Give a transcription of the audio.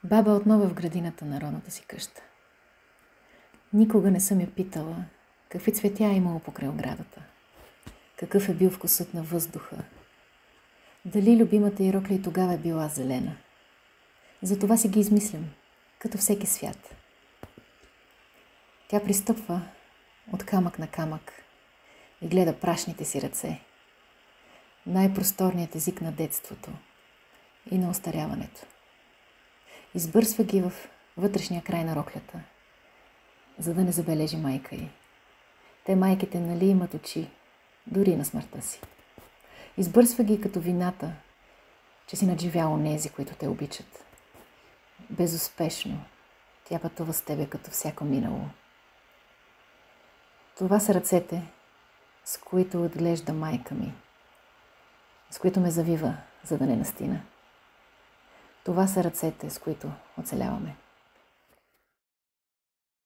Баба отново в градината на родната си къща. Никога не съм я питала какви цветя е имало покрай оградата, какъв е бил вкусът на въздуха, дали любимата й рокля и тогава е била зелена. Затова си ги измислям, като всеки свят. Тя пристъпва от камък на камък и гледа прашните си ръце, най-просторният език на детството и на остаряването. Избърсва ги в вътрешния край на роклята, за да не забележи майка й. Те, майките, нали имат очи, дори на смъртта си. Избърсва ги като вината, че си надживял онези, които те обичат. Безуспешно тя пътува с тебе като всяко минало. Това са ръцете, с които отглежда майка ми, с които ме завива, за да не настина. Това са ръцете, с които оцеляваме.